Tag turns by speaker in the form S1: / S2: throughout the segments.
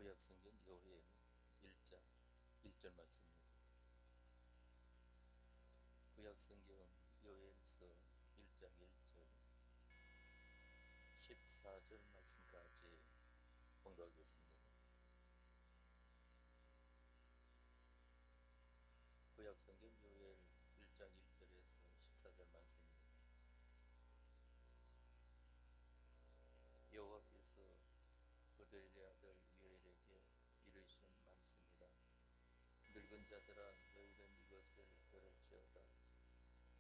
S1: 구약성경 요엘 1장 1절 말씀입니다. 구약성경 요엘서 1장 1절 14절 말씀까지 봉독하겠습니다. 구약성경 요엘 1장 1절에서 14절 말씀입니다. 여호와께서 부들의 아들 요엘에게 이르신 말씀이라. 늙은 자들아, 너희는 이것을 들을지어다.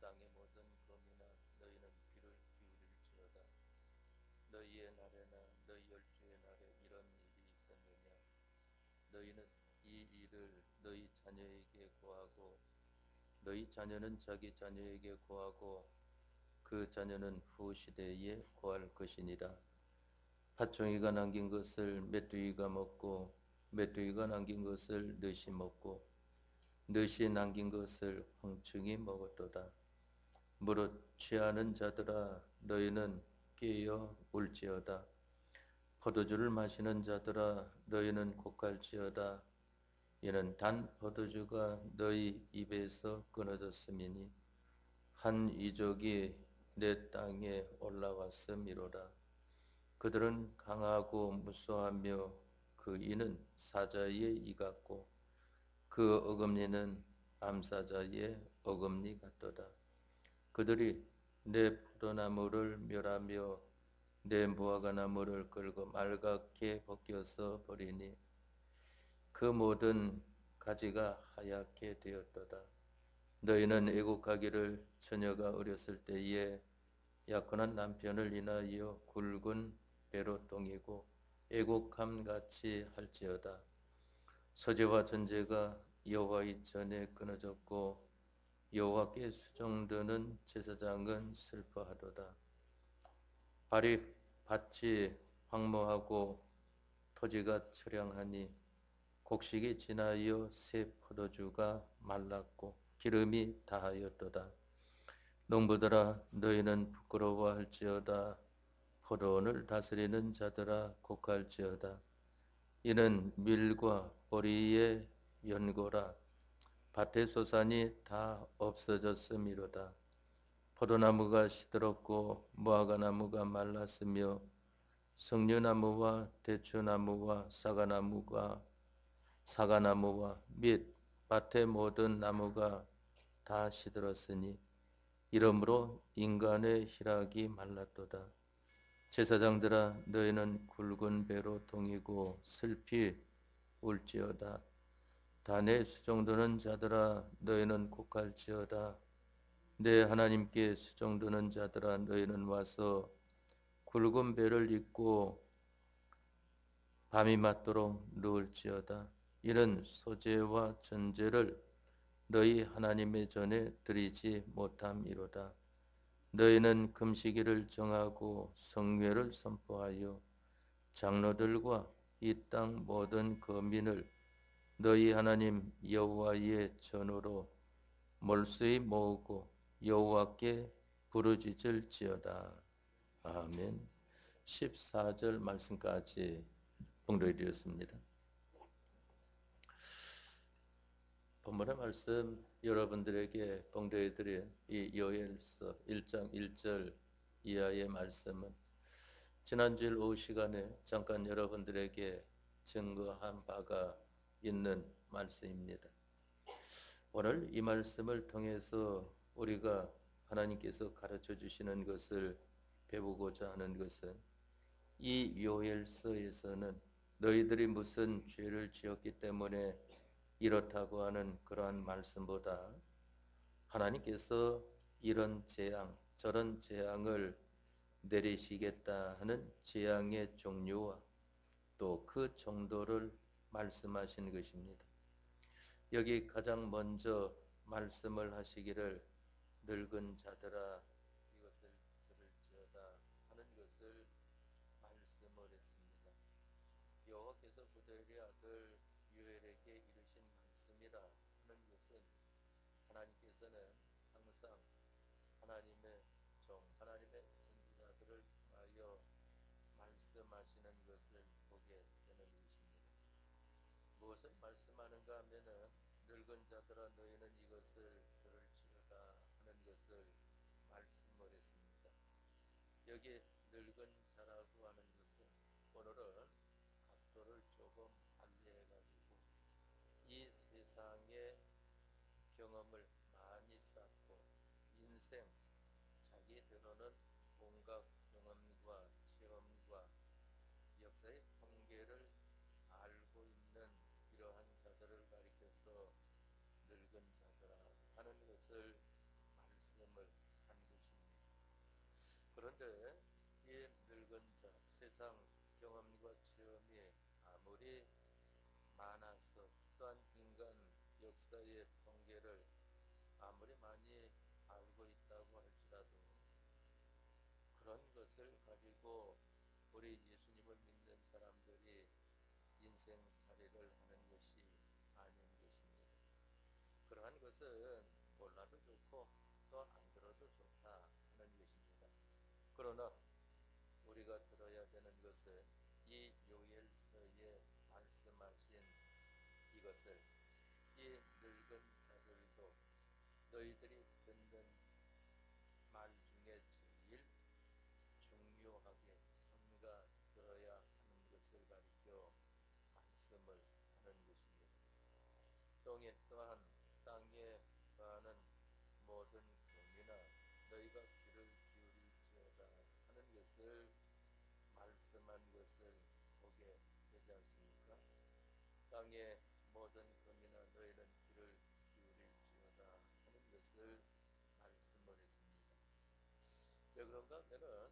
S1: 땅의 모든 거민아, 너희는 귀를 기울일지어다. 너희의 날에나 너희 열조의 날에 이런 일이 있었느냐? 너희는 이 일을 너희 자녀에게 고하고 너희 자녀는 자기 자녀에게 고하고 그 자녀는 후 시대에 고할 것이니라. 팥종이가 남긴 것을 메뚜기가 먹고 메뚜기가 남긴 것을 늑이 먹고 늑이 남긴 것을 홍충이 먹었도다. 무릇 취하는 자들아, 너희는 깨어 울지어다. 포도주를 마시는 자들아, 너희는 곡할지어다. 이는 단 포도주가 너희 입에서 끊어졌음이니 한 이족이 내 땅에 올라왔음이로라. 그들은 강하고 무수하며 그 이는 사자의 이 같고 그 어금니는 암사자의 어금니 같도다. 그들이 내 포도나무를 멸하며 내 무화과나무를 끌고 말갛게 벗겨서 버리니 그 모든 가지가 하얗게 되었도다. 너희는 애국하기를 처녀가 어렸을 때에 약혼한 남편을 인하여 굵은 배로 동이고 애곡함같이 할지어다. 서재와 전제가 여호와의 전에 끊어졌고 여호와께 수종드는 제사장은 슬퍼하도다. 밭이 황무하고 토지가 처량하니 곡식이 지나여 새 포도주가 말랐고 기름이 다하였도다. 농부들아, 너희는 부끄러워할지어다. 포도원을 다스리는 자들아, 곡할지어다. 이는 밀과 보리의 연고라. 밭의 소산이 다 없어졌음이로다. 포도나무가 시들었고 무화과나무가 말랐으며 석류나무와 대추나무와 사과나무와 및 밭의 모든 나무가 다 시들었으니 이러므로 인간의 희락이 말랐도다. 제사장들아, 너희는 굵은 배로 동이고 슬피 울지어다. 단에 수종드는 자들아, 너희는 곡할지어다. 내 하나님께 수종드는 자들아, 너희는 와서 굵은 배를 입고 밤이 맞도록 누울지어다. 이는 소재와 전제를 너희 하나님의 전에 드리지 못함이로다. 너희는 금식일을 정하고 성회를 선포하여 장로들과 이 땅 모든 거민을 너희 하나님 여호와의 전으로 몰수히 모으고 여호와께 부르짖을지어다. 아멘. 14절 말씀까지 봉독해드렸습니다. 본문의 말씀 여러분들에게 봉독해드린 이 요엘서 1장 1절 이하의 말씀은 지난주일 오후 시간에 잠깐 여러분들에게 증거한 바가 있는 말씀입니다. 오늘 이 말씀을 통해서 우리가 하나님께서 가르쳐 주시는 것을 배우고자 하는 것은 이 요엘서에서는 너희들이 무슨 죄를 지었기 때문에 이렇다고 하는 그러한 말씀보다 하나님께서 이런 재앙, 저런 재앙을 내리시겠다 하는 재앙의 종류와 또 그 정도를 말씀하신 것입니다. 여기 가장 먼저 말씀을 하시기를 늙은 자들아 이것을 들을지어다 하는 것을 말씀을 했습니다. 여호와께서 부들의 아들 요엘에게 이르신 말씀이라 하는 것은 하나님께서는 항상 하나님의 하나님의 선지자들을 통하여 말씀하시는 것을 보게 되는 것입니다. 무엇을 말씀하는가 하면은 늙은 자들아 너희는 이것을 들을지어다 하는 것을 말씀을 했습니다. 여기 늙은 자라고 하는 것은 오늘은 각도를 조금 달리해 가지고 이 세상의 경험을 많이 쌓고 인생 자기들로는 온갖 경험과 체험과 역사의 통계를 알고 있는 이러한 자들을 가리켜서 늙은 자들아 하는 것을 말씀을 한 것입니다. 그런데 이 늙은 자, 세상 경험과 체험이 아무리 많아서 또한 인간 역사의 통계를 아무리 많이 알고 있다고 할지라도 그런 것을 가지고 우리 예수님을 믿는 사람들이 인생살이를 하는 것이 아닌 것입니다. 그러한 것은 몰라도 좋고 또 안 들어도 좋다 하는 것입니다. 그러나 우리가 들어야 되는 것은 이 요엘서에 말씀하신 이것을 이 늙은 자들도 너희들이 듣는 말 중에 제일 중요하게 삼가 들어야 하는 것을 가리켜 말씀을 하는 것입니다. 땅에 거하는 모든 금이나 너희가 귀를 기울일지어다 하는 것을 말씀한 것을 보게 되지 않습니까? 땅의 모든 금이나 너희는 귀를 기울일지어다 하는 것을 말씀을 했습니다. 왜 그런가 하면은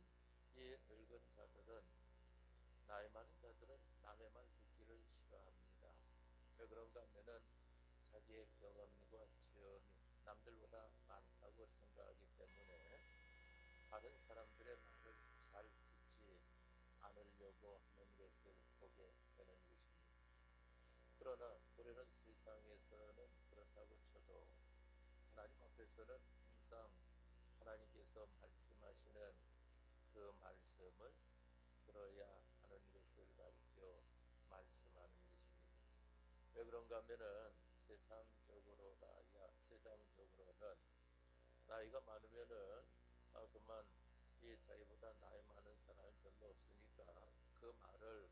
S1: 이 늙은 자들은 나이 많은 자들은 남의 말 듣기를 싫어합니다. 왜 그런가 하면은 자기의 경험과 체험이 남들보다 많다고 생각하기 때문에 다른 사람들의 말을 잘 듣지 않으려고 하는 것을 보게 되는 것입니다. 그러나 우리는 세상에서는 그렇다고 쳐도 하나님 앞에서는 항상 하나님께서 말씀하시는 그 말씀을 들어야 하는 것을 가리켜 말씀하는 것입니다. 왜 그런가 하면은 세상적으로는 나이가 많으면은 그만 이 자기보다 나이 많은 사람이 별로 없으니까 그 말을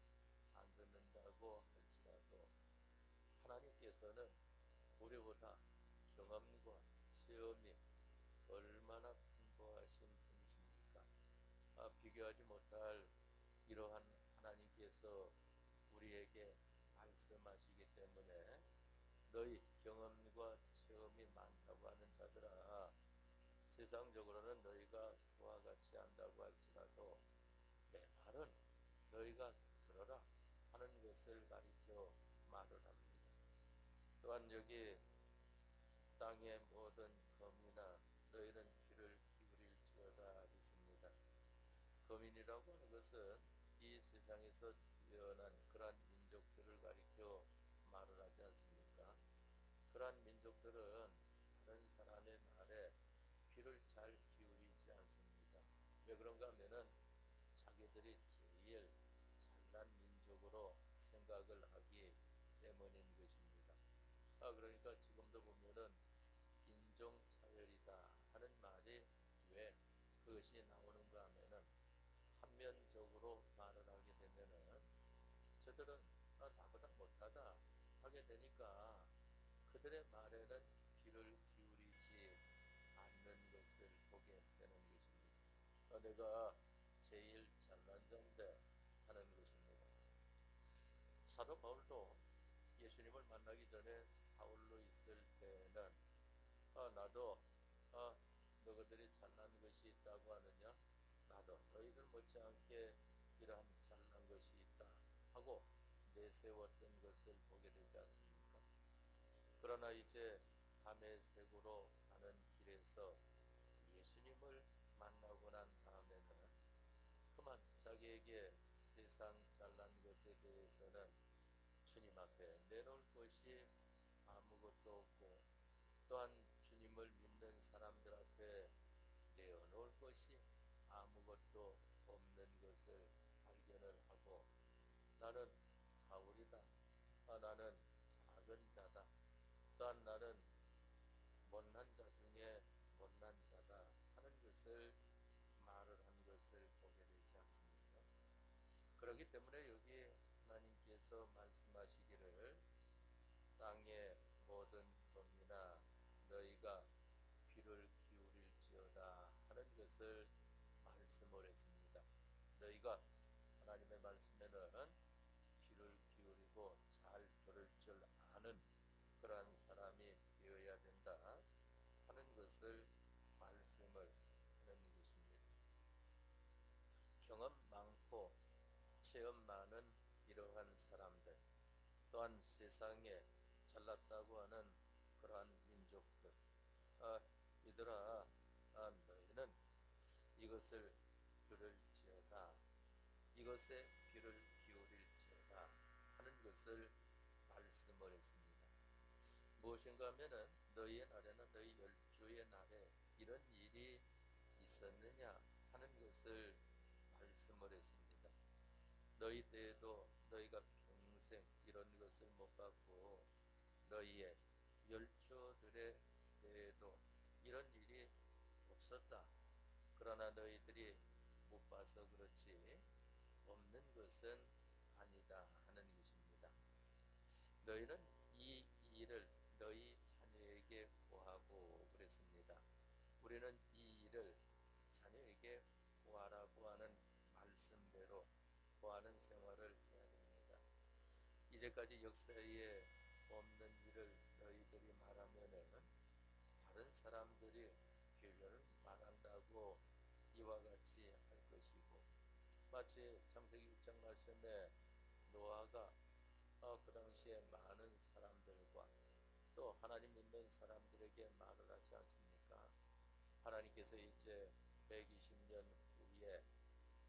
S1: 안 듣는다고 할지라도 하나님께서는 우리보다 경험과 체험이 얼마나 풍부하신 분이십니까? 비교하지 못할 이러한 하나님께서 우리에게 말씀하시기 때문에 너희 경험과 체험이 많다고 하는 자들아 세상적으로는 너희가 그와 같이 한다고 할지라도 내 말은 너희가 들어라 하는 것을 가리켜 말을 합니다. 또한 여기 땅의 모든 검이나 너희는 귀를 기울일지어다 했습니다. 거민이라고 하는 것은 이 세상에서 뛰어난 그러한 민족들을 가리켜 말을 하지 않습니까? 그러한 민족들은 다른 사람의 말에 귀를 잘 기울이지 않습니다. 왜 그런가 하면은 자기들이 제일 잘난 민족으로 생각을 하기 때문인 것입니다. 그러니까 지금도 보면은 인종차별이다 하는 말이 왜 그것이 나오는가 하면은 한면적으로 말을 하게 되면은 저들은 나보다 못하다 하게 되니까 그들의 말에는 귀를 기울이지 않는 것을 보게 되는 것입니다. 내가 제일 잘난 자인데 하는 것입니다. 사도 바울도 예수님을 만나기 전에 사울로 있을 때는 나도 너희들이 잘난 것이 있다고 하느냐? 나도 너희들 못지않게 이러한 잘난 것이 있다 하고 내세웠던 것을 보게 되지 않습니까? 그러나 이제 다메섹으로 가는 길에서 예수님을 만나고 난 다음에는 그만 자기에게 세상 잘난 것에 대해서는 주님 앞에 내놓을 것이 아무것도 없고 또한 주님을 믿는 사람들 앞에 내어놓을 것이 아무것도 없는 것을 발견을 하고 나는 바울이다. 나는 작은 자다. 또한 나는 못난 자 중에 못난 자다 하는 것을 말을 한 것을 보게 되지 않습니까? 그렇기 때문에 여기 하나님께서 말씀하시기를 땅의 모든 범이나 너희가 귀를 기울일지어다 하는 것을 말씀을 했습니다. 너희가 하나님의 말씀에는 귀를 기울이고 잘 들을 줄 아는 그러한 사람이 되어야 된다 하는 것을 말씀을 하는 것입니다. 경험 많고 체험 많은 이러한 사람들, 또한 세상에 잘났다고 하는 그러한 민족들, 이들아, 너희는 이것을 들을지어다, 이것에 귀를 기울일지어다 하는 것을 말씀을 했습니다. 무엇인가 하면은 너희의 날에는 너희 열조의 날에 이런 일이 있었느냐 하는 것을 말씀을 했습니다. 너희 때에도 너희가 평생 이런 것을 못 봤고 너희의 열조들의 때에도 이런 일이 없었다. 그러나 너희들이 못 봐서 그렇지 없는 것은 아니다 하는 것입니다. 너희는 이 일을 너희 자녀에게 고하고 그랬습니다. 우리는 이 일을 자녀에게 고하라고 하는 말씀대로 고하는 생활을 해야 됩니다. 이제까지 역사에 없는 일을 너희들이 말하면은 다른 사람들이 괴변을 말한다고 이와 같이 할 것이고, 마치 창세기 6장 말씀에 노아가 그 당시에 많은 사람들과 또 하나님 믿는 사람들에게 말을 하지 않습니까? 하나님께서 이제 120년 후에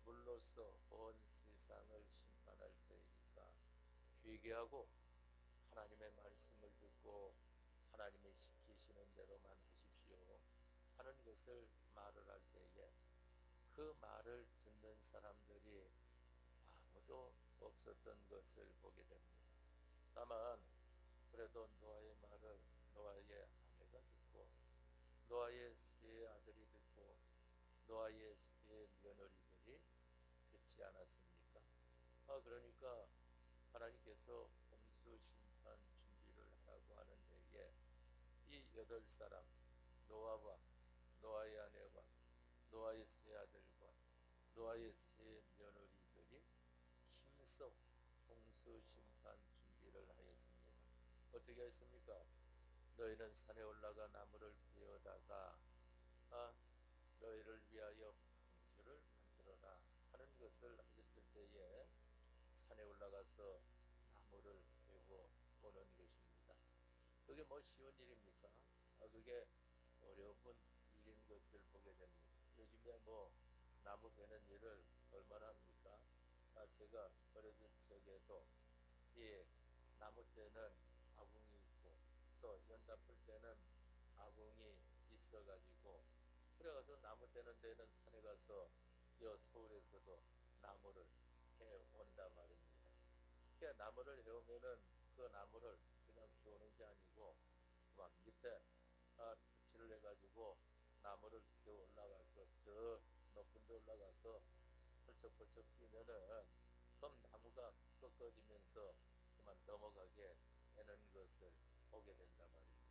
S1: 물로써 온 세상을 심판할 때이니까 회개하고 하나님의 말씀을 듣고 하나님이 시키시는 대로만 하십시오 하는 것을 말을 할 때에 그 말을 듣는 사람들이 아무도 없었던 것을 보게 됩니다. 다만 그래도 노아의 말을 노아의 아내가 듣고 노아의 세 아들이 듣고 노아의 세 며느리들이 듣지 않았습니까? 그러니까 하나님께서 홍수 심판 준비를 하라고 하는 데에 이 8사람 노아와 노아의 아내와 노아의 세 아들과 노아의 세 며느리들이 힘써 홍수 심판 준비를 하였습니다. 어떻게 했습니까? 너희는 산에 올라가 나무를 베어다가 너희를 위하여 방주를 만들어라 하는 것을 하셨을 때에 산에 올라가서 나무를 베고 오는 것입니다. 그게 뭐 쉬운 일입니까? 그게 어려운 일인 것을 보게 됩니다. 요즘에 뭐 나무 베는 일을 얼마나 합니까? 제가 어렸을 적에도 이 나무 때는 아궁이 있고 또 연다 풀 때는 아궁이 있어가지고 그래가지고 나무 떼는 데는 산에 가서 서울에서도 나무를 해온단 말입니다. 그 나무를 해오면은 그 나무를 그냥 키우는 게 아니고 막 밑에 톱질을 해가지고 나무를 키워 올라가서 저 높은 데 올라가서 펄쩍펄쩍 뛰면은 그럼 나무가 꺾어지면서 그만 넘어가게 되는 것을 보게 된단 말입니다.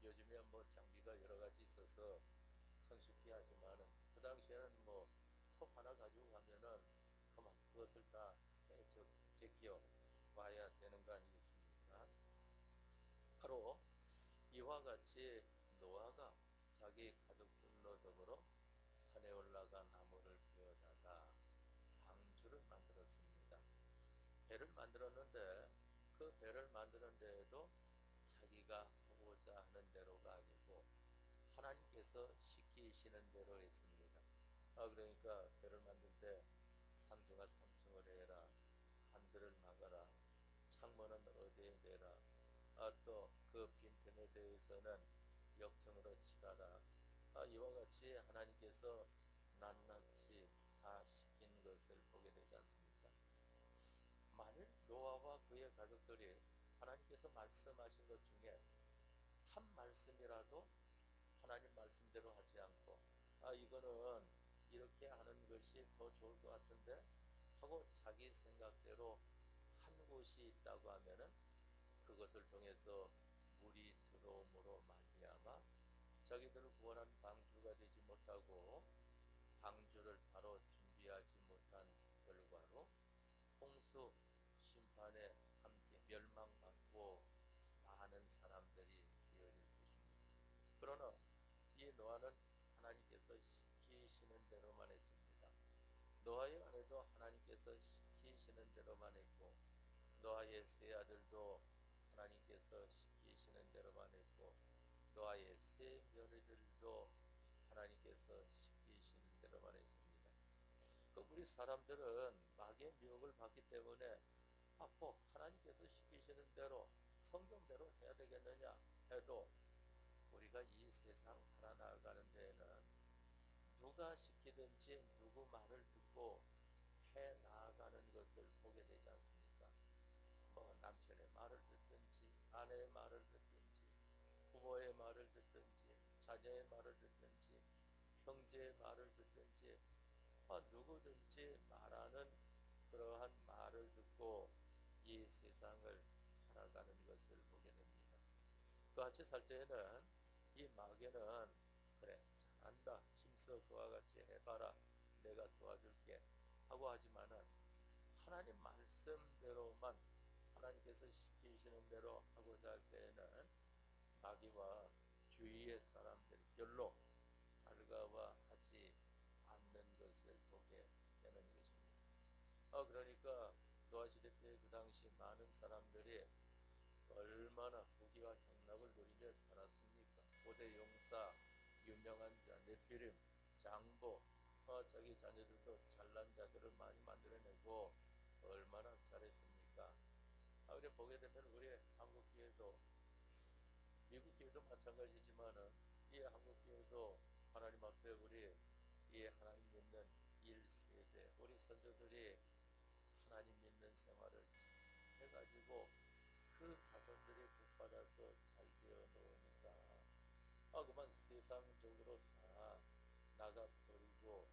S1: 요즘에 뭐 장비가 여러 가지 있어서 손쉽게 하지만은 그 당시에는 뭐 톱 하나 가지고 가면은 그만 그것을 다 제끼어 와야 되는 거 아니겠습니까? 바로 이와 같이 노아가 자기 가족들로 더불어 산에 올라가 나무를 베어다가 방주를 만들었습니다. 배를 만들었는데 그 배를 만드는 데에도 자기가 하고자 하는 대로가 아니고 하나님께서 시키시는 대로 했습니다. 그러니까 배를 만들 때 상중하 3층을 해라, 한들을 막아라, 창문은 어디에 내라, 또 그 빈틈에 대해서는 역청으로 칠하라. 이와 같이 하나님께서 낱낱이 다 시킨 것을 보게 되지 않습니까? 만일 노아와 그의 가족들이 하나님께서 말씀하신 것 중에 한 말씀이라도 하나님 말씀대로 하지 않고 이거는 이렇게 하는 것이 더 좋을 것 같은데 하고 자기 생각대로 한 곳이 있다고 하면은 그것을 통해서 물이 들어옴으로 말미암아 자기들을 구원한 방주가 되지 못하고 방주를 바로 준비하지 못한 결과로 홍수 심판에 함께 멸망받고 많은 사람들이 되어질 것입니다. 그러나 이 노아는 하나님께서 시키시는 대로만 했습니다. 노아의 아내도 하나님께서 시키시는 대로만 했고 노아의 세 아들도 하나님께서 시키시는 대로만 했고 노아의 세 며느리들도 하나님께서 시키시는 대로만 했습니다. 우리 사람들은 마귀의 미혹을 받기 때문에 꼭 하나님께서 시키시는 대로 성경대로 해야 되겠느냐 해도 우리가 이 세상 살아나가는 데에는 누가 시키든지 누구 말을 듣고 해 나아가는 것을 보게 되지 않습니까? 남편의 말을 듣든지 아내의 말을 듣든지 부모의 말을 듣든지 자녀의 말을 듣든지 형제의 말을 듣든지 누구든지 말하는 그러한 말을 듣고 이 세상을 살아가는 것을 보게 됩니다. 그같이 살 때에는 이 마귀는 그래 잘한다 힘써 그와 같이 해봐라 내가 도와줄게 하고 하지만은 하나님 말씀대로만 하나님께서 시키시는 대로 하고자 할 때에는 마귀와 주위의 사람들이 별로 달가워하지 않는 것을 보게 되는 것입니다. 그러니까 노아 시대 때 그 당시 많은 사람들이 얼마나 부귀와 경락을 누리며 살았습니까? 고대 용사, 유명한 자, 네피림, 장보, 자기 자녀들도 잘난 자들을 많이 만들어내고 얼마나 잘했습니까? 그래 보게 되면 우리 한국 교회도 미국 교회도 마찬가지지만은 이 한국 교회도 하나님 앞에 우리 이 하나님 믿는 1세대 우리 선조들이 하나님 믿는 생활을 해가지고 그 자손들이 복받아서 잘 되어 놓으니까 그만 세상적으로 다 나가버리고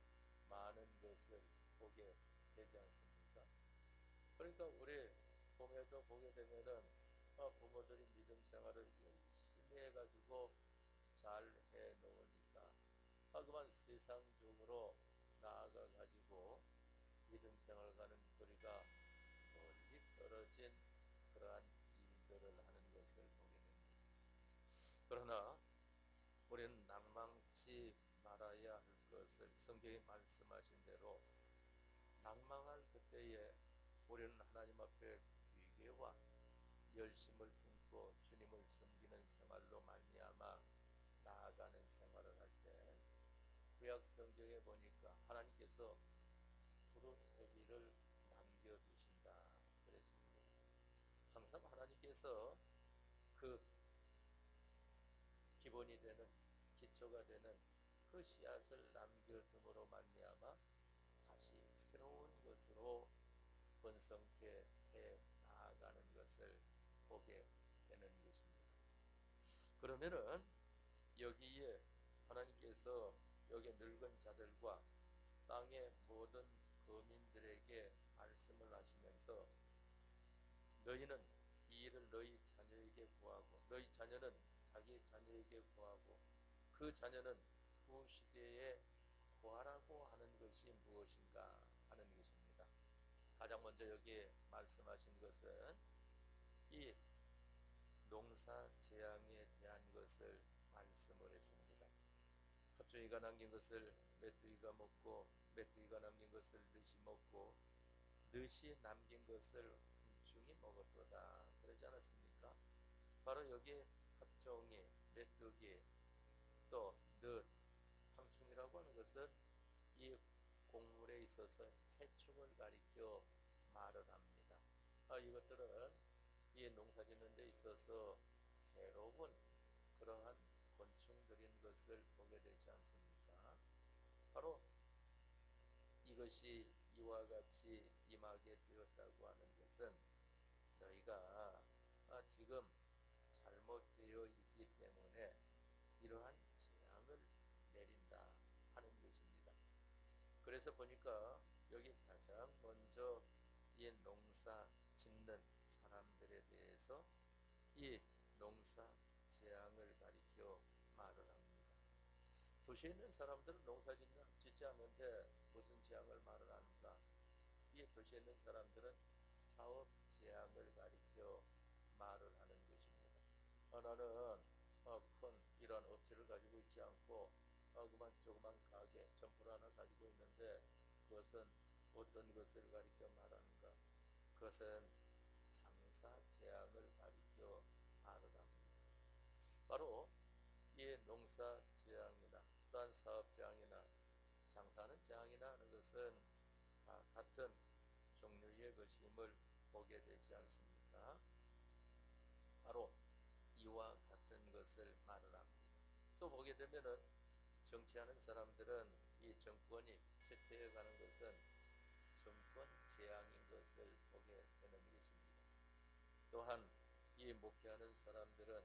S1: 많은 것을 보게 되지 않습니까? 그러니까 우리 봄에도 보게 되면은 부모들이 믿음 생활을 열심히 해가지고 잘 해놓으니까 그만 세상적으로 나아가가지고 믿음 생활을 가는 거리가 멀리 떨어진 그러한 일들을 하는 것을 보게 됩니다. 그러나 우리는 낭망치 말아야 할 것을 성경이 말씀하신 대로 낭망할 그때에 우리는 하나님 앞에 회개와 열심을 품고 주님을 섬기는 생활로 말미암아 나아가는 생활을 할 때 구약 성경에 보니까 하나님께서 푸르테비를 남겨두신다 그랬습니다. 항상 하나님께서 그 기본이 되는 기초가 되는 그 씨앗을 남겨둠으로 말미암아 다시 새로운 것으로 번성케 해 나아가는 것을 보게 되는 것입니다. 그러면은 여기에 하나님께서 여기 늙은 자들과 땅의 모든 거민들에게 말씀을 하시면서 너희는 이 일을 너희 자녀에게 구하고 너희 자녀는 자기 자녀에게 구하고 그 자녀는 그 시대에 구하라고 하는 것이 무엇인가 하는 것입니다. 가장 먼저 여기 말씀하신 것은 이 농사 재앙에 대한 것을 말씀을 했습니다. 팥종이가 남긴 것을 메뚜기가 먹고 메뚜기가 남긴 것을 늑이 먹고 늑이 남긴 것을 곤충이 먹었도다 그러지 않았습니까? 바로 여기 팥종이, 메뚜기, 또 늑, 황충이라고 하는 것은 이 곡물에 있어서 해충을 가리켜 말을 합니다. 이것들은 이 농사 짓는 데 있어서 해로운 그러한 곤충들인 것을 보게 되지 않습니까? 바로 이것이 이와 같이 임하게 되었다고 하는 것은 너희가 이러한 재앙을 내린다 하는 것입니다. 그래서 보니까 여기 가장 먼저 이 농사 짓는 사람들에 대해서 이 농사 재앙을 가리켜 말을 합니다. 도시에 있는 사람들은 농사 짓지 않는데 무슨 재앙을 말을 합니까? 이 도시에 있는 사람들은 사업 재앙을 가리켜 말을 하는 것입니다. 나는 큰 이런 업체를 가지고 있지 않고 그만 조그만 가게 점포를 하나 가지고 있는데 그것은 어떤 것을 가리켜 말하는가? 그것은 장사 재앙을 가리켜 말을 합니다. 바로 이 농사 재앙이나 또한 사업 재앙이나 장사하는 재앙이나 하는 것은 다 같은 종류의 것임을 보게 되지 않습니까? 바로 이와 같은 것을 말을 합니다. 또 보게 되면은 정치하는 사람들은 이 정권이 쇠퇴해 가는 것은 정권 재앙인 것을 보게 되는 것입니다. 또한 이 목회하는 사람들은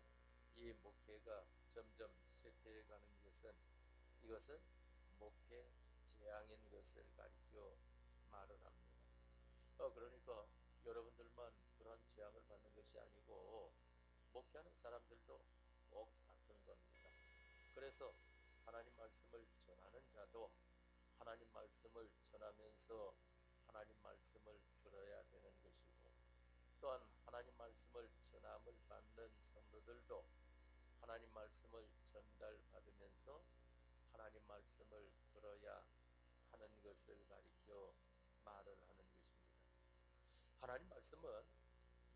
S1: 이 목회가 점점 쇠퇴해 가는 것은 이것은 목회 재앙인 것을 가리켜 말을 합니다. 그러니까 여러분들만 그런 재앙을 받는 것이 아니고 목회하는 사람들도 꼭 같은 겁니다. 그래서 하나님 말씀을 전하는 자도 하나님 말씀을 전하면서 하나님 말씀을 들어야 되는 것이고 또한 하나님 말씀을 전함을 받는 성도들도 하나님 말씀을 전달받으면서 하나님 말씀을 들어야 하는 것을 가리켜 말을 하는 것입니다. 하나님 말씀은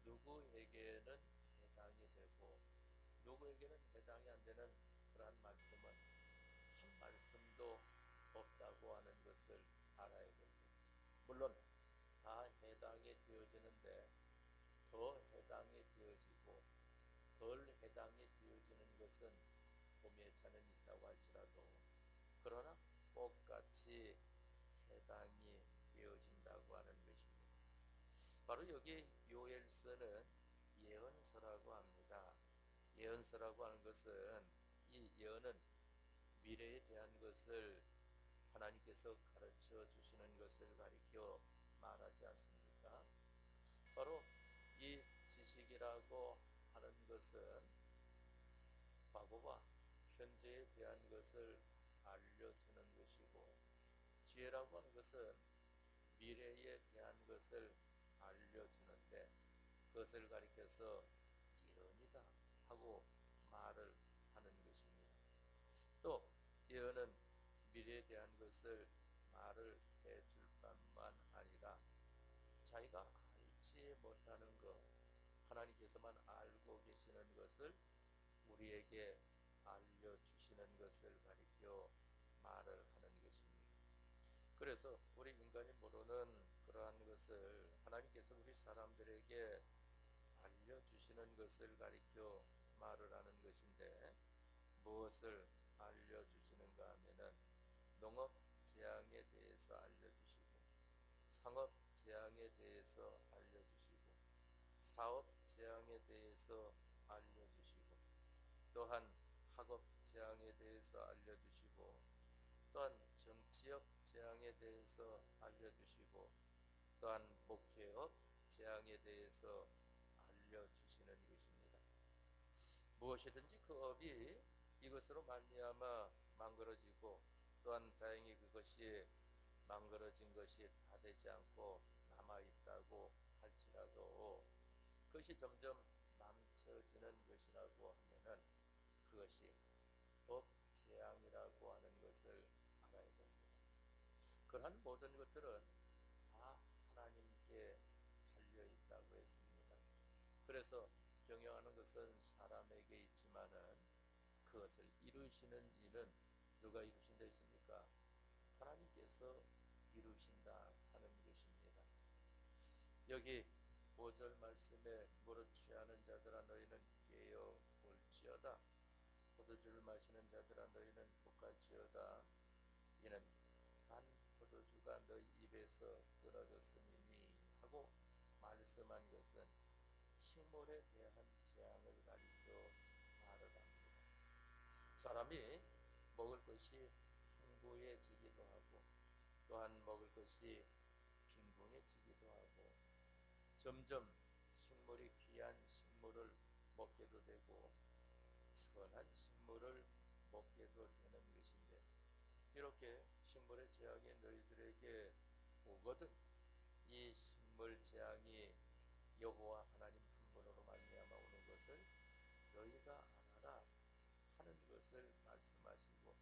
S1: 누구에게는 해당이 되고 누구에게는 해당이 안 되는 그러한 말씀은 한 말씀도 없다고 하는 것을 알아야 됩니다. 물론 다 해당이 되어지는데 더 해당이 되어지고 덜 해당이 되어지는 것은 봄에 차는 있다고 할지라도 그러나 똑같이 해당이 되어진다고 하는 것입니다. 바로 여기 요엘서는 예언서라고 합니다. 예언서라고 하는 것은 이 예언은 미래에 대한 것을 하나님께서 가르쳐 주시는 것을 가리켜 말하지 않습니까? 바로 이 지식이라고 하는 것은 과거와 현재에 대한 것을 알려주는 것이고 지혜라고 하는 것은 미래에 대한 것을 알려주는데 그것을 가리켜서 예언이다 하고 말을 하는 것입니다. 또 예언은 미래에 대한 것을 말을 해줄 뿐만 아니라 자기가 알지 못하는 것 하나님께서만 알고 계시는 것을 우리에게 알려주시는 것을 가리켜 말을 하는 것입니다. 그래서 우리 인간이 모르는 그러한 것을 하나님께서 우리 사람들에게 알려주시는 것을 가리켜 말을 하는 것인데 무엇을 알려주시는가 하면은 농업 재앙에 대해서 알려주시고 상업 재앙에 대해서 알려주시고 사업 재앙에 대해서 알려주시고 또한 학업 재앙에 대해서 알려주시고 또한 정치적 재앙에 대해서 알려주시고 또한 목회업 재앙에 대해서 알려주시는 것입니다. 무엇이든지 그 업이 이것으로 말미암아 망가져지고 또한 다행히 그것이 망가진 것이 다 되지 않고 남아있다고 할지라도 그것이 점점 망쳐지는 것이라고 하면은 그것이 법 재앙이라고 하는 것을 알아야 됩니다. 그러한 모든 것들은 다 하나님께 달려 있다고 했습니다. 그래서 경영하는 것은 사람에게 있지만은 그것을 이루시는 일은 누가 이루신다 했습니까? 하나님께서 이루신다 하는 것입니다. 여기 5절 말씀에 무릇 취하는 자들아 너희는 깨어 올지어다 포도주를 마시는 자들아 너희는 독할지어다 이는 단 포도주가 너희 입에서 끊어졌음이니 하고 말씀한 것은 식물에 대한 재앙을 가리켜 말을 합니다. 사람이 먹을 것이 풍부해지기도 하고 또한 먹을 것이 빈궁해지기도 하고 점점 식물이 귀한 식물을 먹게도 되고 선한 식물을 먹게도 되는 것인데 이렇게 식물의 재앙이 너희들에게 오거든 이 식물 재앙이 여호와 하나님 한 분으로 말미암아 오는 것을 너희가 알아라 하는 것을 말씀하시고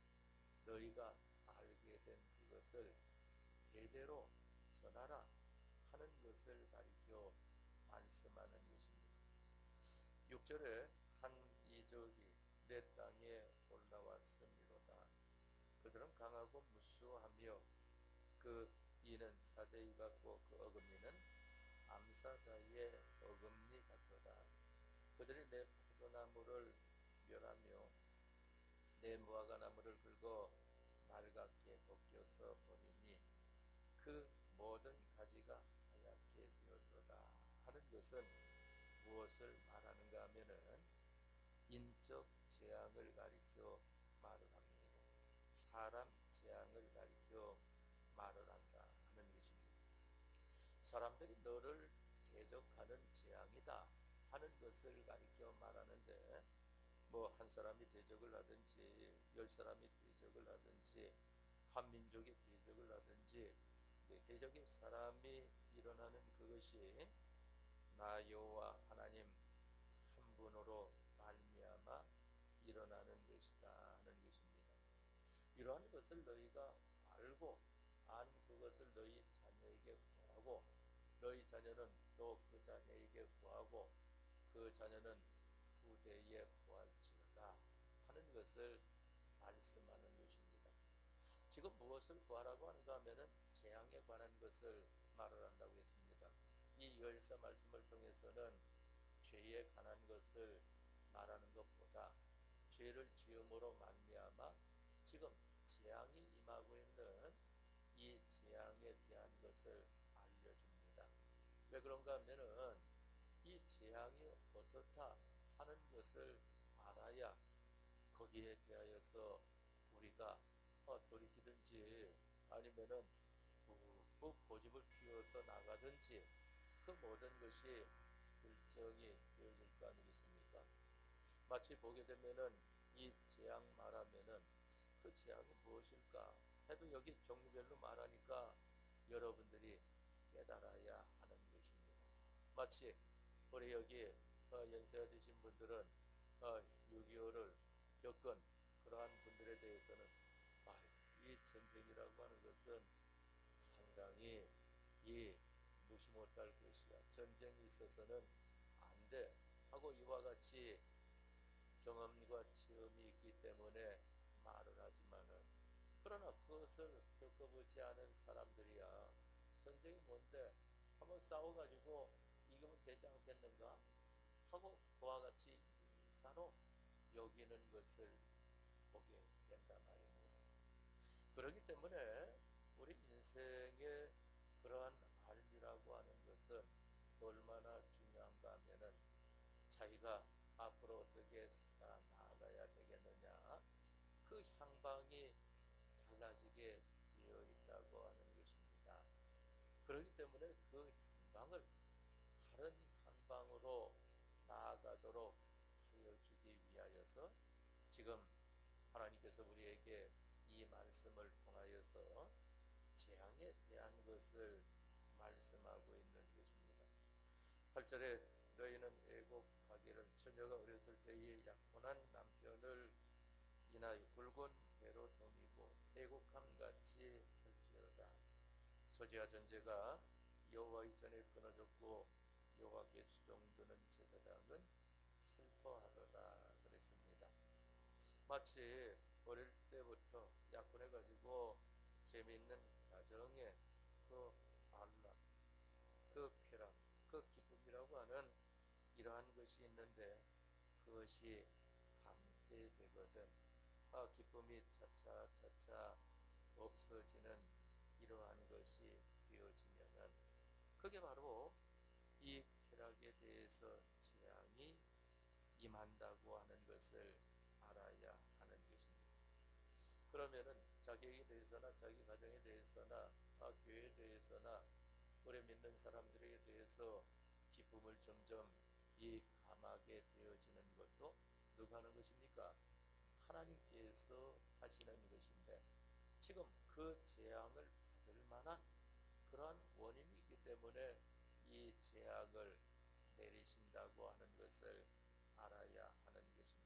S1: 너희가 알게 된 그것을 대대로 전하라 하는 것을 가리켜 말씀하는 것입니다. 6절에 한 이적이 내 땅에 올라왔음이로다. 그들은 강하고 무수하며 그 이는 사자의 같고 그 어금니는 암사자의 어금니 같도다. 그들이 내 포도나무를 멸하며 내 무화과나무를 긁어 낡게 벗겨서 버리니 그 모든 가지가 하얗게 되었도다 하는 것은 무엇을 말하는가 하면은 인적 재앙을 가리켜 말을 합니다. 사람 재앙을 가리켜 말을 한다 하는 것입니다. 사람들이 너를 대적하는 재앙이다 하는 것을 가리켜 말하는데 뭐 한 사람이 대적을 하든지 10사람이 대적을 하든지 한 민족이 대적을 하든지 대적의 사람이 일어나는 그것이 나 여호와 하나님 한 분으로 말미암아 일어나는 것이다 하는 것입니다. 이러한 것을 너희가 알고 안 그것을 너희 자녀에게 구하고 너희 자녀는 또 그 자녀에게 구하고 그 자녀는 후대에 구할지어다 하는 것을 말씀하는 것입니다. 지금 무엇을 구하라고 하는가 하면은 재앙에 관한 것을 말을 한다고 했습니다. 이 열사 말씀을 통해서는 죄에 관한 것을 말하는 것보다 죄를 지음으로 말미암아 지금 재앙이 임하고 있는 이 재앙에 대한 것을 알려줍니다. 왜 그런가 하면은 이 재앙이 어떻다 하는 것을 알아야 거기에 대하여서 우리가 돌이키든지 아니면은 묵묵 고집을 피워서 나가든지 그 모든 것이 결정이 되어질 거 아니겠습니까? 마치 보게 되면은 이 재앙 말하면은 그 재앙이 무엇일까 해도 여기 종류별로 말하니까 여러분들이 깨달아야 하는 것입니다. 마치 우리 여기 연세가 드신 분들은 6.25를 겪은 그러한 분들에 대해서는 이 전쟁이라고 하는 것은 상당히 이 무시 못할 것이야. 전쟁이 있어서는 안 돼. 하고 이와 같이 경험과 체험이 있기 때문에 말을 하지만은 그러나 그것을 겪어보지 않은 사람들이야 전쟁이 뭔데 한번 싸워가지고 이기면 되지 않겠는가 하고 그와 같이 인사로 여기는 것을 보게 된단 말입니다. 그렇기 때문에 우리 인생의 그러한 삶이라고 하는 것은 얼마나 중요한가 하면은 자기가 앞으로 어떻게 나아가야 되겠느냐 그 향방이 달라지게 되어 있다고 하는 것입니다. 그렇기 때문에 그 향방을 다른 향방으로 나아가도록 하여 주기 위하여서 지금 하나님께서 우리에게 이 말씀을 통하여서 재앙에 대한 것을 말씀하고 있는 것입니다. 8절에 너희는 애곡하기를 처녀가 어렸을 때에 약혼한 남편을 인하여 굵은 배로 동이고 애곡함같이 할지어다. 소지와 전제가 여호와의 전에 끊어졌고 여호와께 수종드는 제사장은 슬퍼하더라 그랬습니다. 마치 어릴 때부터 약혼해가지고 재미있는 가정에 그 안락, 그 쾌락, 그 기쁨이라고 하는 이러한 것이 있는데 그것이 감퇴되거든 기쁨이 차차차차 없어지는 이러한 것이 되어지면은 그게 바로 이 쾌락에 대해서 재앙이 임한다고 하는 것을 알아야 하는 것입니다. 그러면은 자기에 대해서나 자기 가정에 대해서나 교회에 대해서나 오래 믿는 사람들에 대해서 기쁨을 점점 이 감하게 되어지는 것도 누가 하는 것입니까? 하나님께서 하시는 것인데 지금 그 재앙을 받을 만한 그러한 원인이 있기 때문에 이 재앙을 내리신다고 하는 것을 알아야 하는 것입니다.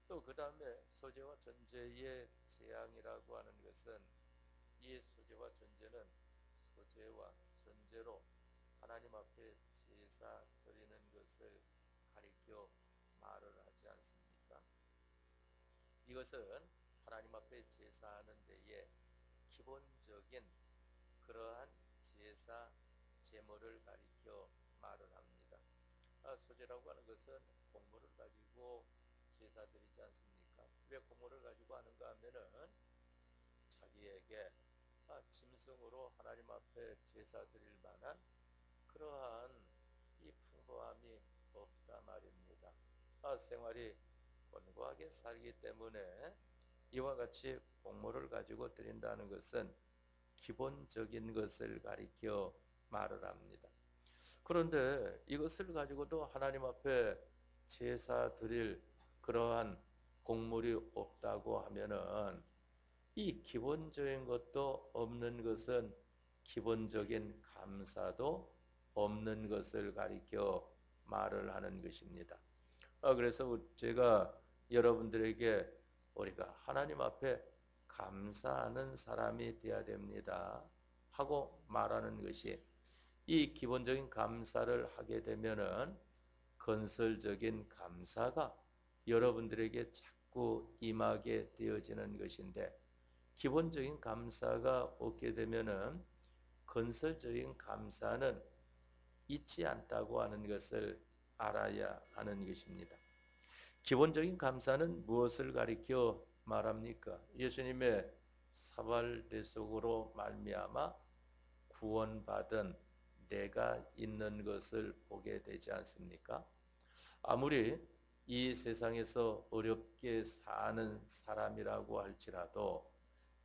S1: 또 그 다음에 소재와 전제의 재앙이라고 하는 것은 이 소재와 전제는 소재와 전제로 하나님 앞에 제사 드리는 것을 가리켜 말을 하지 않습니까? 이것은 하나님 앞에 제사하는 데에 기본적인 그러한 제사 제물을 가리켜 말을 합니다. 소제라고 하는 것은 곡물을 가지고 제사 드리지 않습니까? 왜 곡물을 가지고 하는가 하면은 자기에게 짐승으로 하나님 앞에 제사 드릴 만한 그러한 이 풍부함이 없다 말입니다. 생활이 곤고하게 살기 때문에 이와 같이 곡물을 가지고 드린다는 것은 기본적인 것을 가리켜 말을 합니다. 그런데 이것을 가지고도 하나님 앞에 제사 드릴 그러한 곡물이 없다고 하면은 이 기본적인 것도 없는 것은 기본적인 감사도 없는 것을 가리켜 말을 하는 것입니다. 그래서 제가 여러분들에게 우리가 하나님 앞에 감사하는 사람이 되어야 됩니다 하고 말하는 것이 이 기본적인 감사를 하게 되면은 건설적인 감사가 여러분들에게 자꾸 임하게 되어지는 것인데 기본적인 감사가 없게 되면은 건설적인 감사는 있지 않다고 하는 것을 알아야 하는 것입니다. 기본적인 감사는 무엇을 가리켜 말합니까? 예수님의 사발대속으로 말미암아 구원받은 내가 있는 것을 보게 되지 않습니까? 아무리 이 세상에서 어렵게 사는 사람이라고 할지라도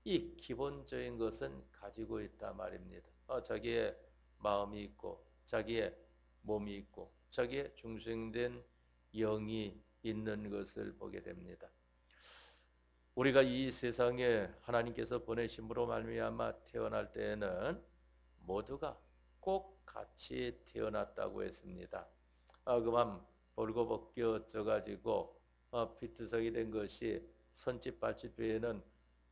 S1: 이 기본적인 것은 가지고 있다 말입니다. 자기의 마음이 있고 자기의 몸이 있고 자기의 중생된 영이 있는 것을 보게 됩니다. 우리가 이 세상에 하나님께서 보내심으로 말미암아 태어날 때에는 모두가 꼭 같이 태어났다고 했습니다. 그만 벌거벗겨 져가지고 피투성이 된 것이 손짓 발짓 외에는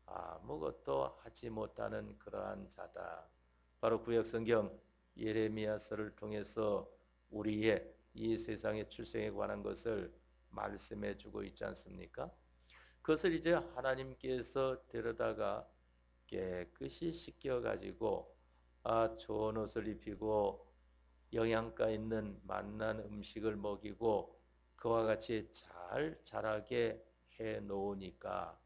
S1: 아무것도 하지 못하는 그러한 자다. 바로 구약성경 예레미야서를 통해서 우리의 이 세상의 출생에 관한 것을 말씀해 주고 있지 않습니까? 그것을 이제 하나님께서 데려다가 깨끗이 씻겨가지고 좋은 옷을 입히고 영양가 있는 맛난 음식을 먹이고 그와 같이 잘 자라게 해 놓으니까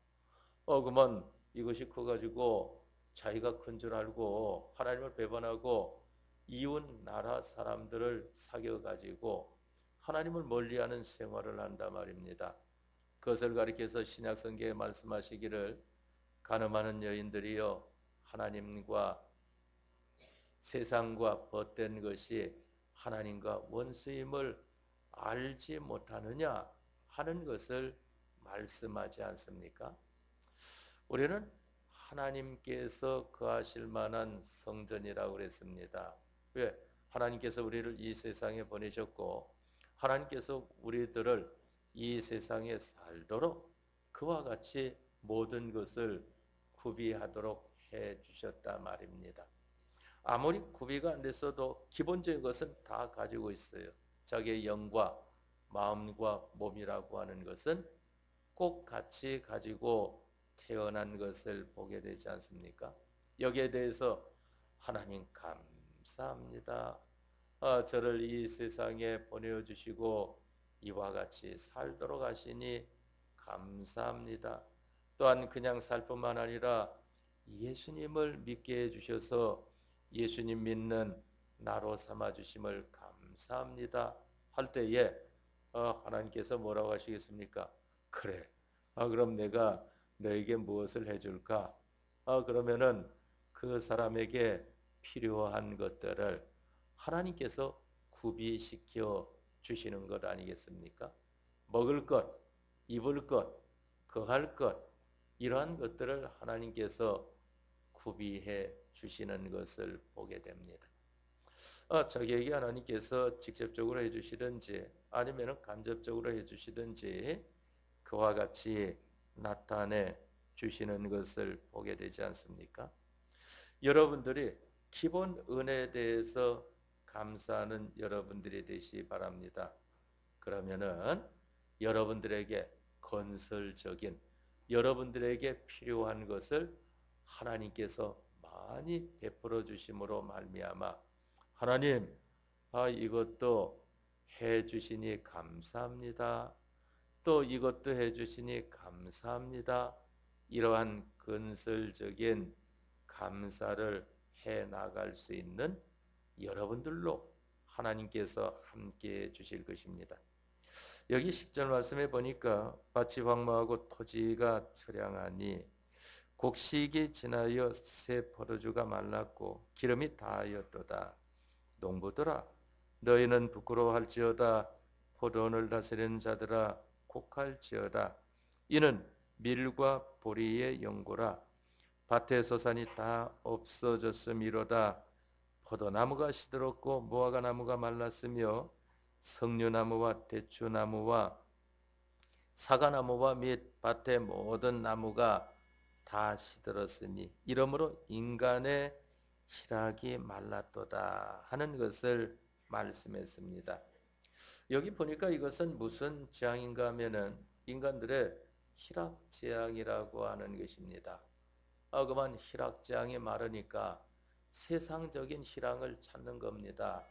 S1: 그만 이것이 커가지고 자기가 큰 줄 알고 하나님을 배반하고 이웃 나라 사람들을 사귀어가지고 하나님을 멀리하는 생활을 한단 말입니다. 그것을 가리켜서 신약성경에 말씀하시기를 가늠하는 여인들이여 하나님과 세상과 벗된 것이 하나님과 원수임을 알지 못하느냐 하는 것을 말씀하지 않습니까? 우리는 하나님께서 거하실 만한 성전이라고 그랬습니다. 왜? 하나님께서 우리를 이 세상에 보내셨고 하나님께서 우리들을 이 세상에 살도록 그와 같이 모든 것을 구비하도록 해 주셨다 말입니다. 아무리 구비가 안 됐어도 기본적인 것은 다 가지고 있어요. 자기의 영과 마음과 몸이라고 하는 것은 꼭 같이 가지고 태어난 것을 보게 되지 않습니까? 여기에 대해서 하나님 감사합니다. 저를 이 세상에 보내주시고 이와 같이 살도록 하시니 감사합니다. 또한 그냥 살 뿐만 아니라 예수님을 믿게 해주셔서 예수님 믿는 나로 삼아주심을 감사합니다 할 때에 하나님께서 뭐라고 하시겠습니까? 그래, 그럼 내가 너에게 무엇을 해줄까? 그러면은 그 사람에게 필요한 것들을 하나님께서 구비시켜 주시는 것 아니겠습니까? 먹을 것, 입을 것, 거할 것, 이러한 것들을 하나님께서 구비해 주시는 것을 보게 됩니다. 자기에게 하나님께서 직접적으로 해주시든지 아니면 간접적으로 해주시든지 그와 같이 나타내 주시는 것을 보게 되지 않습니까? 여러분들이 기본 은혜에 대해서 감사하는 여러분들이 되시기 바랍니다. 그러면은 여러분들에게 건설적인 여러분들에게 필요한 것을 하나님께서 많이 베풀어 주심으로 말미암아 하나님 이것도 해 주시니 감사합니다. 또 이것도 해 주시니 감사합니다. 이러한 건설적인 감사를 해 나갈 수 있는 여러분들로 하나님께서 함께 해 주실 것입니다. 여기 10절 말씀에 보니까 밭이 황무하고 토지가 처량하니 곡식이 지나여 새 포도주가 말랐고 기름이 다하였도다. 농부들아 너희는 부끄러워할지어다. 포도원을 다스리는 자들아 곡할지어다. 이는 밀과 보리의 연고라. 밭의 소산이 다 없어졌음이로다. 포도나무가 시들었고 무화과 나무가 말랐으며 석류나무와 대추나무와 사과나무와 및 밭의 모든 나무가 다 시들었으니 이러므로 인간의 희락이 말랐도다 하는 것을 말씀했습니다. 여기 보니까 이것은 무슨 재앙인가 하면은 인간들의 희락재앙이라고 하는 것입니다. 그만 희락재앙이 많으니까 세상적인 희락을 찾는 겁니다.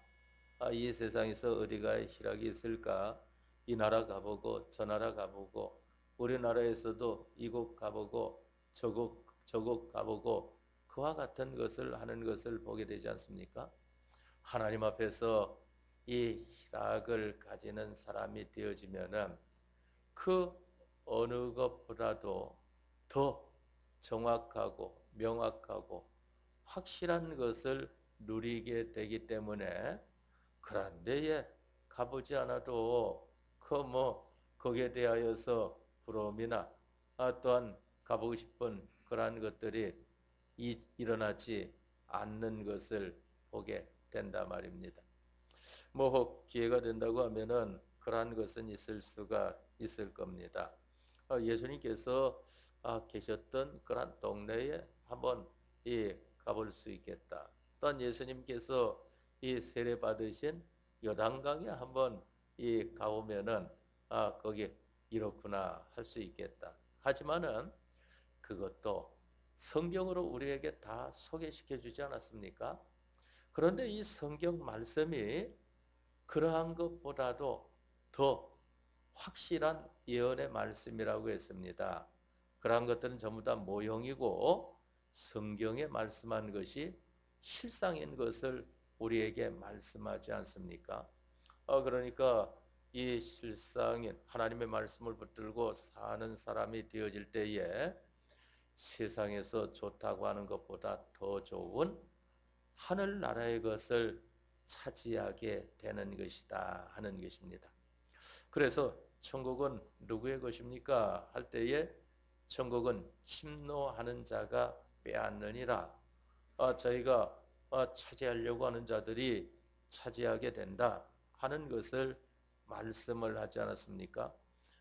S1: 이 세상에서 어디가 희락이 있을까? 이 나라 가보고 저 나라 가보고 우리나라에서도 이곳 가보고 저곳 가보고 그와 같은 것을 하는 것을 보게 되지 않습니까? 하나님 앞에서 이 희락을 가지는 사람이 되어지면은 그 어느 것보다도 더 정확하고 명확하고 확실한 것을 누리게 되기 때문에 그런 데에 가보지 않아도 거기에 대하여서 부러움이나 또한 가보고 싶은 그러한 것들이 일어나지 않는 것을 보게 된다 말입니다. 혹 기회가 된다고 하면은 그러한 것은 있을 수가 있을 겁니다. 예수님께서 계셨던 그러한 동네에 한번 가볼 수 있겠다. 또한 예수님께서 이 세례 받으신 요단강에 한번 가보면은 거기 이렇구나 할 수 있겠다. 하지만은 그것도 성경으로 우리에게 다 소개시켜 주지 않았습니까? 그런데 이 성경 말씀이 그러한 것보다도 더 확실한 예언의 말씀이라고 했습니다. 그러한 것들은 전부 다 모형이고 성경에 말씀한 것이 실상인 것을 우리에게 말씀하지 않습니까? 그러니까 이 실상인 하나님의 말씀을 붙들고 사는 사람이 되어질 때에 세상에서 좋다고 하는 것보다 더 좋은 하늘나라의 것을 차지하게 되는 것이다 하는 것입니다. 그래서 천국은 누구의 것입니까? 할 때에 천국은 침노하는 자가 빼앗느니라. 저희가 차지하려고 하는 자들이 차지하게 된다 하는 것을 말씀을 하지 않았습니까?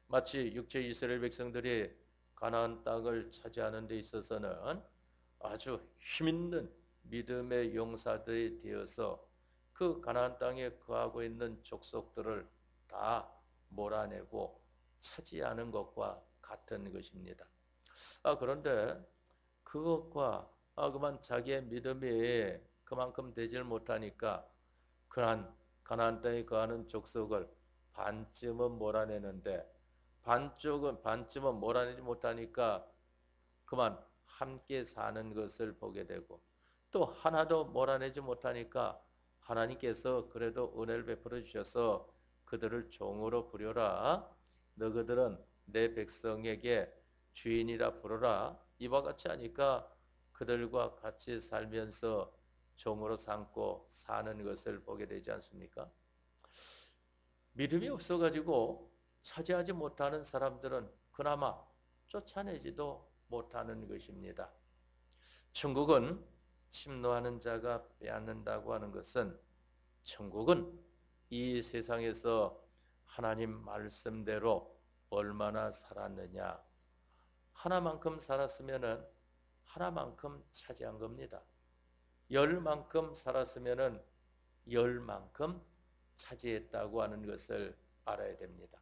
S1: 마치 육체 이스라엘 백성들이 가나안 땅을 차지하는 데 있어서는 아주 힘있는 믿음의 용사들이 되어서 그 가나안 땅에 거하고 있는 족속들을 다 몰아내고 차지하는 것과 같은 것입니다. 그런데 그것과 그만 자기의 믿음이 그만큼 되질 못하니까 그러한 가나안 땅에 거하는 족속을 반쯤은 몰아내는데 반쯤은 몰아내지 못하니까 그만 함께 사는 것을 보게 되고 또 하나도 몰아내지 못하니까 하나님께서 그래도 은혜를 베풀어 주셔서 그들을 종으로 부려라. 너희들은 내 백성에게 주인이라 부르라. 이와 같이 하니까 그들과 같이 살면서 종으로 삼고 사는 것을 보게 되지 않습니까? 믿음이 없어가지고 차지하지 못하는 사람들은 그나마 쫓아내지도 못하는 것입니다. 천국은 침노하는 자가 빼앗는다고 하는 것은, 천국은 이 세상에서 하나님 말씀대로 얼마나 살았느냐, 하나만큼 살았으면은 하나만큼 차지한 겁니다. 열만큼 살았으면은 열만큼 차지했다고 하는 것을 알아야 됩니다.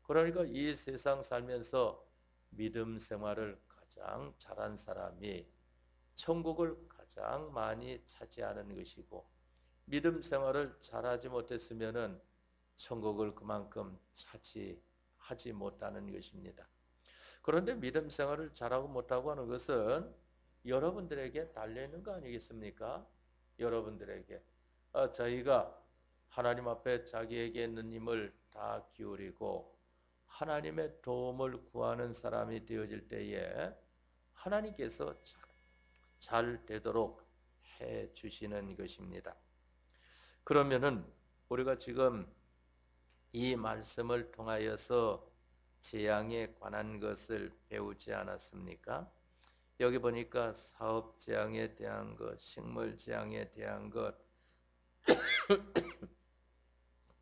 S1: 그러니까 이 세상 살면서 믿음 생활을 가장 잘한 사람이 천국을 가장 많이 차지하는 것이고, 믿음 생활을 잘하지 못했으면은 천국을 그만큼 차지하지 못하는 것입니다. 그런데 믿음 생활을 잘하고 못하고 하는 것은 여러분들에게 달려있는 거 아니겠습니까? 여러분들에게. 저희가 하나님 앞에 자기에게 있는 힘을 다 기울이고 하나님의 도움을 구하는 사람이 되어질 때에 하나님께서 잘 되도록 해 주시는 것입니다. 그러면은 우리가 지금 이 말씀을 통하여서 재앙에 관한 것을 배우지 않았습니까? 여기 보니까 사업 재앙에 대한 것, 식물 재앙에 대한 것,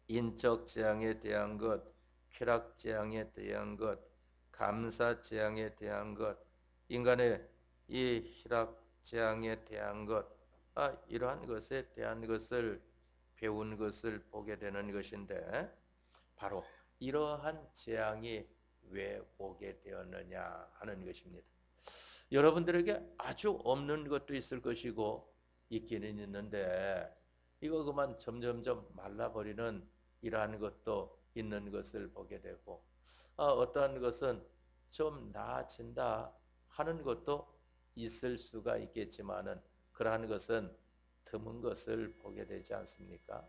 S1: 인적 재앙에 대한 것, 쾌락 재앙에 대한 것, 감사 재앙에 대한 것, 인간의 이 희락 재앙에 대한 것, 이러한 것에 대한 것을 배운 것을 보게 되는 것인데, 바로 이러한 재앙이 왜 오게 되었느냐 하는 것입니다. 여러분들에게 아주 없는 것도 있을 것이고 있기는 있는데, 이거 그만 점점점 말라버리는 이러한 것도 있는 것을 보게 되고, 어떠한 것은 좀 나아진다 하는 것도 있을 수가 있겠지만은 그러한 것은 드문 것을 보게 되지 않습니까?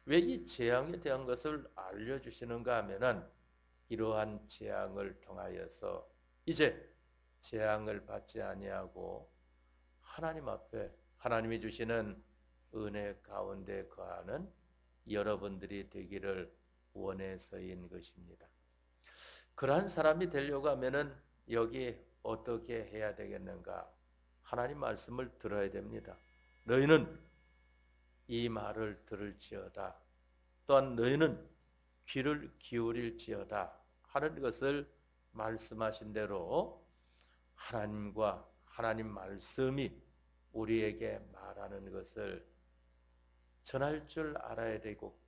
S1: 왜 이 재앙에 대한 것을 알려주시는가 하면은, 이러한 재앙을 통하여서 이제 재앙을 받지 아니하고 하나님 앞에 하나님이 주시는 은혜 가운데 거하는 여러분들이 되기를 원해서인 것입니다. 그러한 사람이 되려고 하면은 여기 어떻게 해야 되겠는가? 하나님 말씀을 들어야 됩니다. 너희는 이 말을 들을지어다. 또한 너희는 귀를 기울일지어다 하는 것을 말씀하신 대로 하나님과 하나님 말씀이 우리에게 말하는 것을 전할 줄 알아야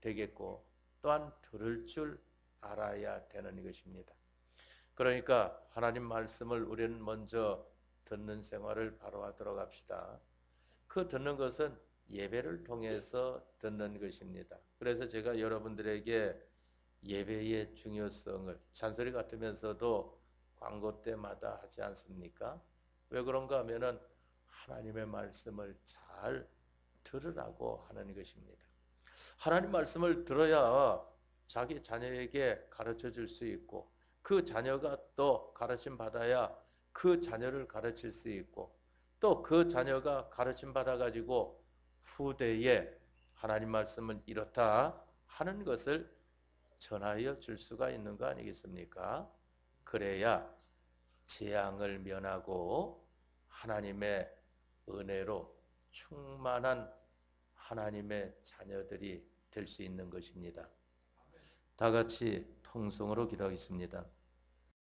S1: 되겠고, 또한 들을 줄 알아야 되는 것입니다. 그러니까 하나님 말씀을 우리는 먼저 듣는 생활을 바로 하도록 합시다. 그 듣는 것은 예배를 통해서 듣는 것입니다. 그래서 제가 여러분들에게 예배의 중요성을 잔소리 같으면서도 광고 때마다 하지 않습니까? 왜 그런가 하면은 하나님의 말씀을 잘 들으라고 하는 것입니다. 하나님 말씀을 들어야 자기 자녀에게 가르쳐 줄 수 있고, 그 자녀가 또 가르침 받아야 그 자녀를 가르칠 수 있고, 또 그 자녀가 가르침 받아 가지고 후대에 하나님 말씀은 이렇다 하는 것을 전하여 줄 수가 있는 거 아니겠습니까? 그래야 재앙을 면하고 하나님의 은혜로 충만한 하나님의 자녀들이 될 수 있는 것입니다. 다 같이 통성으로 기도하겠습니다.